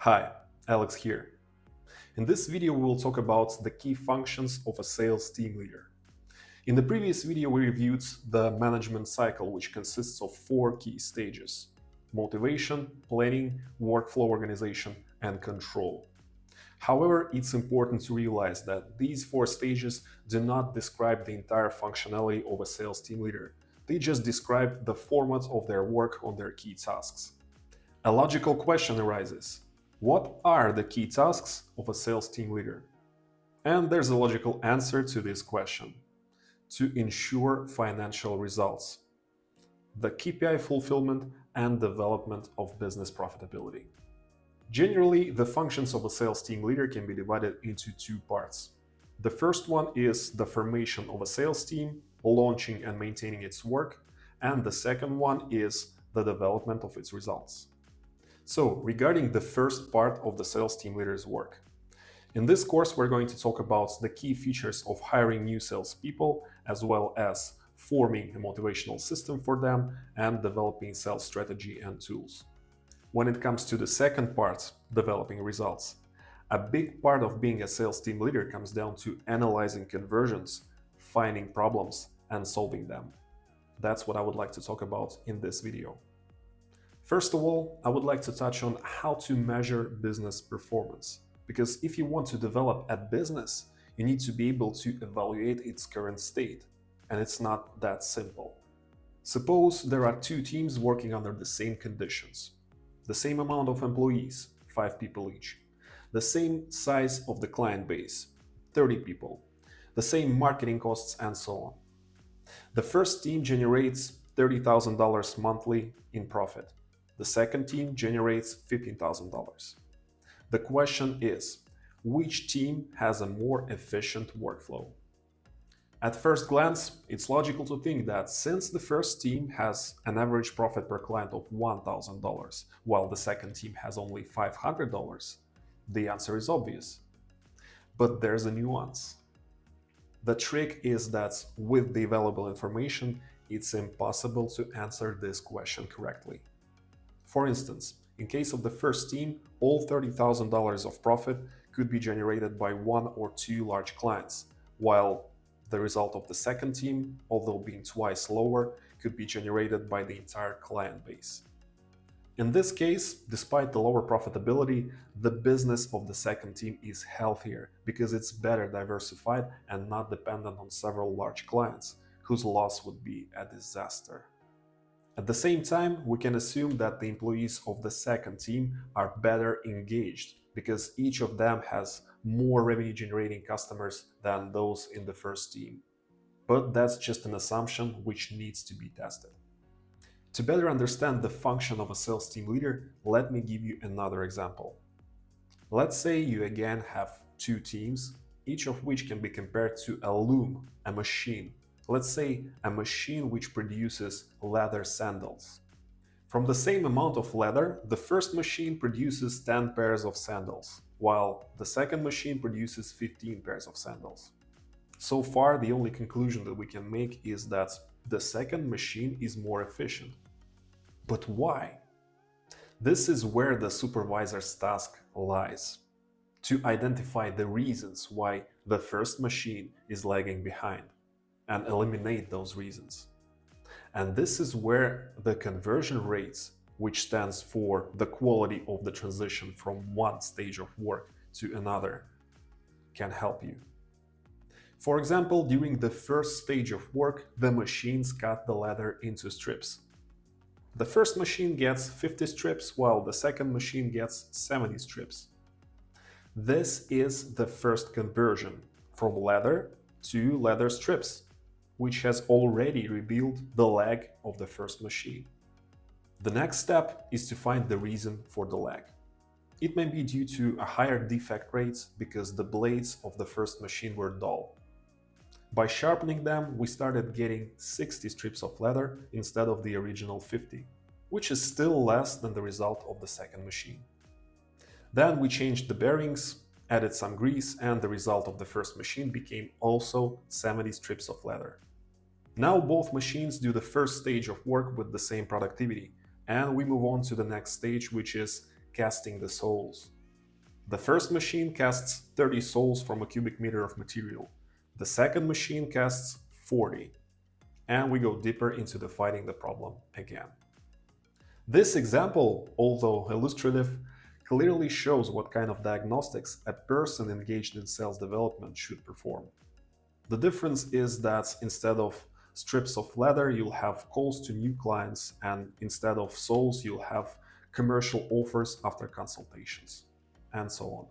Hi, Alex here. In this video, we will talk about the key functions of a sales team leader. In the previous video, we reviewed the management cycle, which consists of 4 key stages: motivation, planning, workflow organization, and control. However, it's important to realize that these 4 stages do not describe the entire functionality of a sales team leader. They just describe the format of their work on their key tasks. A logical question arises: what are the key tasks of a sales team leader? And there's a logical answer to this question: to ensure financial results, the KPI fulfillment, and development of business profitability. Generally, the functions of a sales team leader can be divided into 2 parts. The first one is the formation of a sales team, launching and maintaining its work, and the second one is the development of its results. So, regarding the first part of the sales team leader's work. In this course, we're going to talk about the key features of hiring new salespeople, as well as forming a motivational system for them and developing sales strategy and tools. When it comes to the second part, developing results, a big part of being a sales team leader comes down to analyzing conversions, finding problems, and solving them. That's what I would like to talk about in this video. First of all, I would like to touch on how to measure business performance. Because if you want to develop a business, you need to be able to evaluate its current state. And it's not that simple. Suppose there are 2 teams working under the same conditions. The same amount of employees, 5 people each. The same size of the client base, 30 people. The same marketing costs, and so on. The first team generates $30,000 monthly in profit. The second team generates $15,000. The question is, which team has a more efficient workflow? At first glance, it's logical to think that since the first team has an average profit per client of $1,000, while the second team has only $500, the answer is obvious. But there's a nuance. The trick is that with the available information, it's impossible to answer this question correctly. For instance, in case of the first team, all $30,000 of profit could be generated by 1 or 2 large clients, while the result of the second team, although being twice lower, could be generated by the entire client base. In this case, despite the lower profitability, the business of the second team is healthier because it's better diversified and not dependent on several large clients, whose loss would be a disaster. At the same time, we can assume that the employees of the second team are better engaged because each of them has more revenue-generating customers than those in the first team. But that's just an assumption which needs to be tested. To better understand the function of a sales team leader, let me give you another example. Let's say you again have 2 teams, each of which can be compared to a loom, a machine. Let's say a machine which produces leather sandals. From the same amount of leather, the first machine produces 10 pairs of sandals, while the second machine produces 15 pairs of sandals. So far, the only conclusion that we can make is that the second machine is more efficient. But why? This is where the supervisor's task lies: to identify the reasons why the first machine is lagging behind and eliminate those reasons. And this is where the conversion rates, which stands for the quality of the transition from one stage of work to another, can help you. For example, during the first stage of work, the machines cut the leather into strips. The first machine gets 50 strips, while the second machine gets 70 strips. This is the first conversion from leather to leather strips, which has already revealed the lag of the first machine. The next step is to find the reason for the lag. It may be due to a higher defect rate because the blades of the first machine were dull. By sharpening them, we started getting 60 strips of leather instead of the original 50, which is still less than the result of the second machine. Then we changed the bearings, added some grease, and the result of the first machine became also 70 strips of leather. Now both machines do the first stage of work with the same productivity, and we move on to the next stage, which is casting the soles. The first machine casts 30 souls from a cubic meter of material. The second machine casts 40. And we go deeper into defining the problem again. This example, although illustrative, clearly shows what kind of diagnostics a person engaged in sales development should perform. The difference is that instead of strips of leather, you'll have calls to new clients, and instead of souls, you'll have commercial offers after consultations, and so on.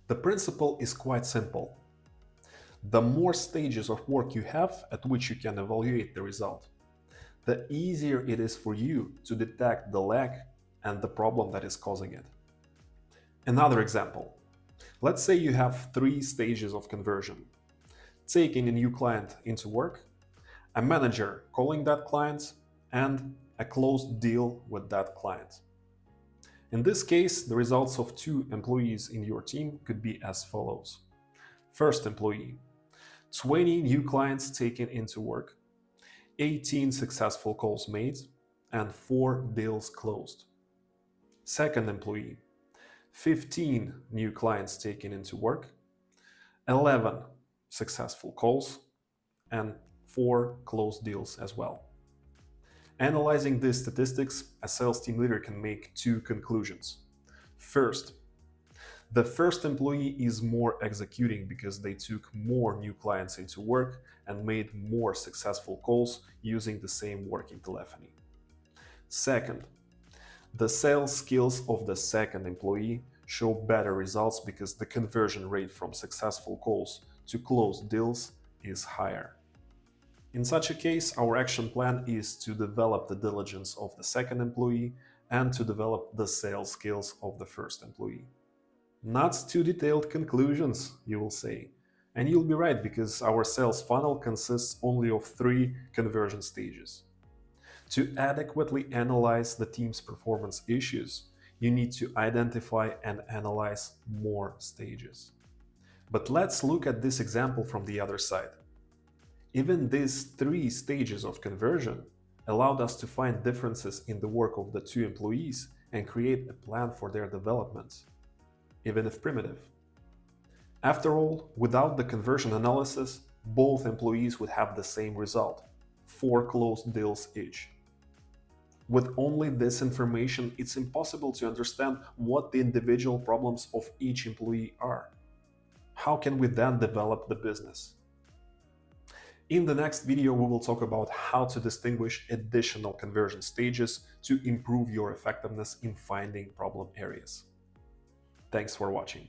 The principle is quite simple. The more stages of work you have at which you can evaluate the result, the easier it is for you to detect the lag and the problem that is causing it. Another example. Let's say you have 3 stages of conversion: taking a new client into work, a manager calling that client, and a closed deal with that client. In this case, the results of 2 employees in your team could be as follows. First employee: 20 new clients taken into work, 18 successful calls made, and 4 deals closed. Second employee: 15 new clients taken into work, 11 successful calls, and 4 closed deals as well. Analyzing these statistics, a sales team leader can make 2 conclusions. First, the first employee is more executing because they took more new clients into work and made more successful calls using the same working telephony. Second, the sales skills of the second employee show better results because the conversion rate from successful calls to closed deals is higher. In such a case, our action plan is to develop the diligence of the second employee and to develop the sales skills of the first employee. Not too detailed conclusions, you will say. And you'll be right, because our sales funnel consists only of 3 conversion stages. To adequately analyze the team's performance issues, you need to identify and analyze more stages. But let's look at this example from the other side. Even these 3 stages of conversion allowed us to find differences in the work of the 2 employees and create a plan for their development, even if primitive. After all, without the conversion analysis, both employees would have the same result: 4 closed deals each. With only this information, it's impossible to understand what the individual problems of each employee are. How can we then develop the business? In the next video, we will talk about how to distinguish additional conversion stages to improve your effectiveness in finding problem areas. Thanks for watching.